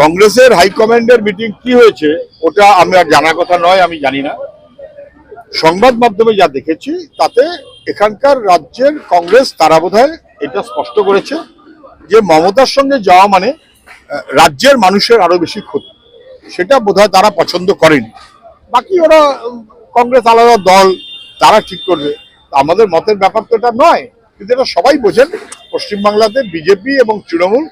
কংগ্রেসের হাইকমান্ডের মিটিং কি হয়েছে ওটা আমার জানার কথা নয়, আমি জানি না। সংবাদ মাধ্যমে যা দেখেছি তাতে এখানকার রাজ্যের কংগ্রেস তারা বোধহয় এটা স্পষ্ট করেছে যে মমতার সঙ্গে যাওয়া মানে রাজ্যের মানুষের আরো বেশি ক্ষতি, সেটা বোধহয় তারা পছন্দ করেনি। বাকি ওরা কংগ্রেস আলাদা দল, তারা ঠিক করবে, আমাদের মতের ব্যাপার তো এটা নয়। কিন্তু এটা সবাই বোঝেন পশ্চিমবাংলাতে বিজেপি এবং তৃণমূল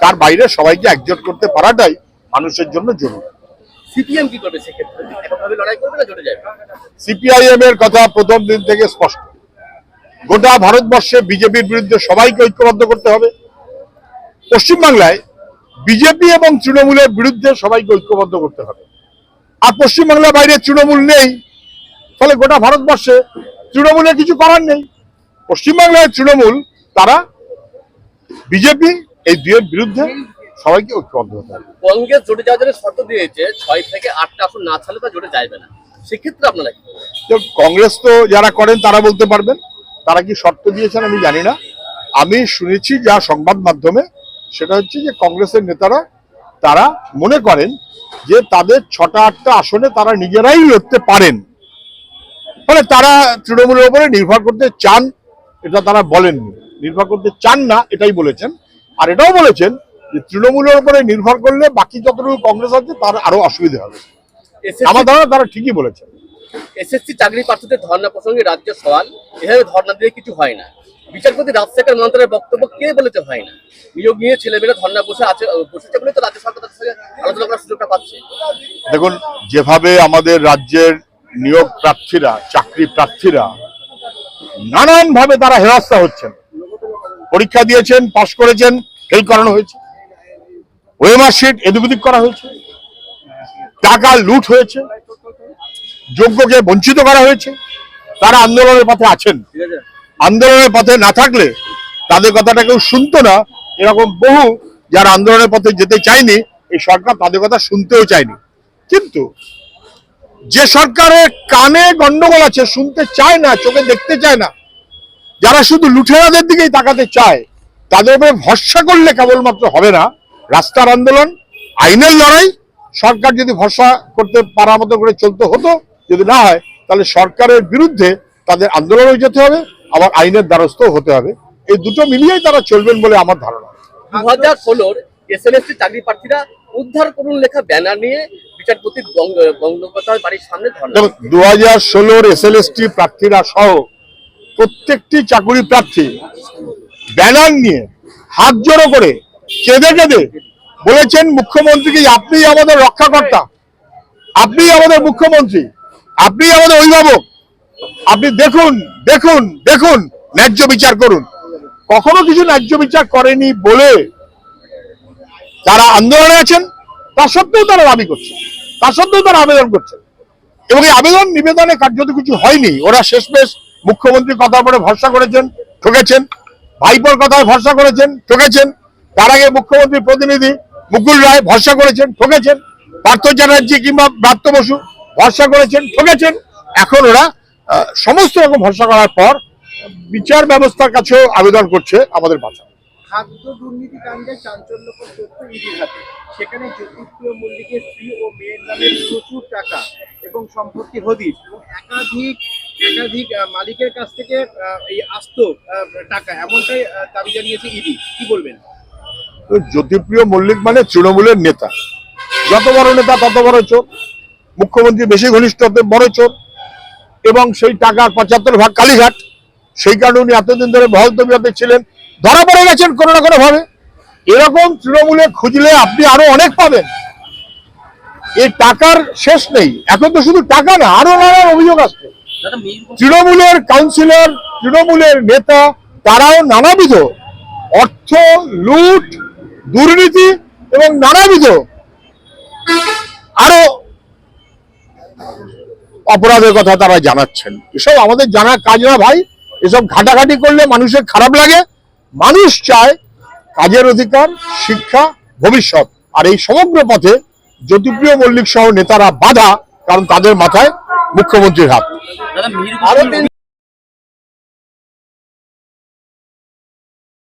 তার বাইরে সবাইকে একজোট করতে পারাটাই মানুষের জন্য জরুরি। সিপিএম কি করবে সেক্ষেত্রে? এককভাবে লড়াই করবে না জোটে যাবে? সিপিআইএম এর কথা প্রথম দিন থেকে স্পষ্ট, গোটা ভারতবর্ষে বিজেপির বিরুদ্ধে সবাইকে ঐক্যবদ্ধ করতে হবে। পশ্চিমবাংলায় বিজেপি এবং তৃণমূলের বিরুদ্ধে সবাইকে ঐক্যবদ্ধ করতে হবে। আর পশ্চিমবাংলার বাইরে তৃণমূল নেই, ফলে গোটা ভারতবর্ষে তৃণমূলের কিছু করার নেই। পশ্চিমবাংলায় তৃণমূল তারা বিজেপি এই দুয়ের বিরুদ্ধে সবাইকে ঐক্যবদ্ধ হতে হবে। কংগ্রেস জোটে যাওয়ার জন্য শর্ত দিয়েছে 6 থেকে 8টা আসন না ছাড়লে তা জোটে যাবে না, সেক্ষেত্রে আপনারা কি করবেন? কংগ্রেস তো যারা করেন তারা বলতে পারবেন, তারা কি শর্ত দিয়েছেন আমি জানি না। আমি শুনেছি যা সংবাদ মাধ্যমে, সেটা হচ্ছে যে কংগ্রেসের নেতারা তারা মনে করেন যে তাদের 6টা-8টা আসনে তারা নিজেরাই লড়তে পারেন, ফলে তারা তৃণমূলের উপরে নির্ভর করতে চান, এটা তারা বলেননি। নির্ভর করতে চান না এটাই বলেছেন। আর এটাও বলেছেন যে তৃণমূলের উপরে নির্ভর করলে বাকি যতটুকু কংগ্রেস আছে তার আরো অসুবিধা হবে। আমার ধারণা তারা ঠিকই বলেছেন। এসএসসি চাকরি প্রার্থীদের ধর্ণা প্রসঙ্গে রাজ্য সওয়াল, এভাবে ধর্ণা দিয়ে কিছু হয় না। বিচারপতি রাজশেখর মন্ত্রের বক্তব্য কে বলেছে হয় না? নিয়োগ নিয়ে ছেলেমেয়েরা ধর্ণা বসেছে বলে তো রাজ্য সরকার তাদের সঙ্গে আলোচনা করার সুযোগটা পাচ্ছে। দেখুন, যেভাবে আমাদের রাজ্যের নিয়োগ প্রার্থীরা, চাকরি প্রার্থীরা নানান ভাবে তারা হেনস্থা হচ্ছেন, পরীক্ষা দিয়েছেন, পাশ করেছেন, ফেল করানো হয়েছে, ওএমআর শিট এদিক করা হয়েছে, টাকা লুট হয়েছে, যোগ্যকে বঞ্চিত করা হয়েছে, তারা আন্দোলনের পথে আছেন। আন্দোলনের পথে না থাকলে তাদের কথাটা কেউ শুনতো না। এরকম বহু যারা আন্দোলনের পথে যেতে চায়নি, এই সরকার তাদের কথা শুনতেও চায়নি। কিন্তু যে সরকারের কানে গন্ডগোল আছে, শুনতে চায় না, চোখে দেখতে চায় না, যারা শুধু লুঠেরাদের দিকেই তাকাতে চায়, তাদের উপরে ভরসা করলে কেবলমাত্র হবে না। রাস্তার আন্দোলন, আইনের লড়াই, সরকার যদি ভরসা করতে পারার মতো করে চলতে হতো, যদি না হয় তাহলে সরকারের বিরুদ্ধে তাদের আন্দোলনে যেতে হবে, আবার আইনের দ্বারস্থ হতে হবে। এই দুটো মিলিয়েই তারা চলবেন বলে আমার ধারণা। 2016 এসএলএসটি চাকরি প্রার্থীরা উদ্ধার করুন লেখা ব্যানার নিয়ে বিচারপতি গঙ্গোপাধ্যায়ের বাড়ির সামনে ধর্ণা। 2016 এসএলএসটি প্রার্থীরা সহ প্রত্যেকটি চাকরি প্রার্থী ব্যানার নিয়ে হাত জড়ো করে কেঁদে কেঁদে বলেছেন মুখ্যমন্ত্রীকে, আপনি আমাদের রক্ষাকর্তা, আপনি আমাদের মুখ্যমন্ত্রী, আপনি আমাদের অভিভাবক, আপনি দেখুন দেখুন দেখুন, ন্যায্য বিচার করুন। কখনো কিছু ন্যায্য বিচার করেনি বলে যারা আন্দোলনে আছেন, তা সত্ত্বেও তারা দাবি করছে, তা সত্ত্বেও তারা আবেদন করছেন, এবং এই আবেদন নিবেদনে কার্যত কিছু হয়নি। ওরা শেষমেশ মুখ্যমন্ত্রীর কথার উপরে ভরসা করেছেন, ঠকেছেন, ভাইপোর কথায় ভরসা করেছেন, ঠকেছেন, তার আগে মুখ্যমন্ত্রীর প্রতিনিধি মুকুল রায় ভরসা করেছেন, ঠকেছেন, পার্থ চ্যাটার্জি কিংবা ব্রাত্য বসু ভরসা করেছেন, ঠকেছেন। এখন ওরা সমস্ত রকম ভরসা করার পর বিচার ব্যবস্থার কাছেও আবেদন করছে আমাদের বাঁচা। খাদ্য দুর্নীতি কাণ্ডে চাঞ্চল্যকর তথ্য ইডির হাতে, সেখানে জ্যোতিপ্রিয় মল্লিকের স্ত্রী ও মেয়ের নামে প্রচুর টাকা এবং সম্পত্তি হদিশ, এবং একাধিক মালিকের কাছ থেকে এই আস্ত টাকা, এমনটাই দাবি জানিয়েছে ইডি। কি বলবেন? জ্যোতিপ্রিয় মল্লিক মানে তৃণমূলের নেতা, যত বড় নেতা তত বড় চোর, মুখ্যমন্ত্রী বেশি ঘনিষ্ঠ বড় চোর, এবং সেই টাকার 75 ভাগ কালীঘাট। সেই কারণে উনি এতদিন ধরে বহাল তবিয়তে ছিলেন, ধরা পড়ে গেছেন কোনো না কোনো ভাবে। এরকম তৃণমূলে খুঁজলে আপনি আরো অনেক পাবেন। এই টাকার শেষ নেই। এখন তো শুধু টাকা না, আরো নানা অভিযোগ আসছে। তৃণমূলের কাউন্সিলর, তৃণমূলের নেতা, তারাও নানাবিধ অর্থ লুট, দুর্নীতি এবং নানাবিধ আরো অপরাধের কথা তারা জানাচ্ছেন। এসব আমাদের জানা কাজ না ভাই। এসব ঘাটাঘাটি করলে মানুষের খারাপ লাগে। মানুষ চায় কাজের অধিকার, শিক্ষা, ভবিষ্যৎ। আর এই সমগ্র পথে জ্যোতিপ্রিয় মল্লিক সহ নেতারা বাধা, কারণ তাদের মাথায় মুখ্যমন্ত্রীর হাত।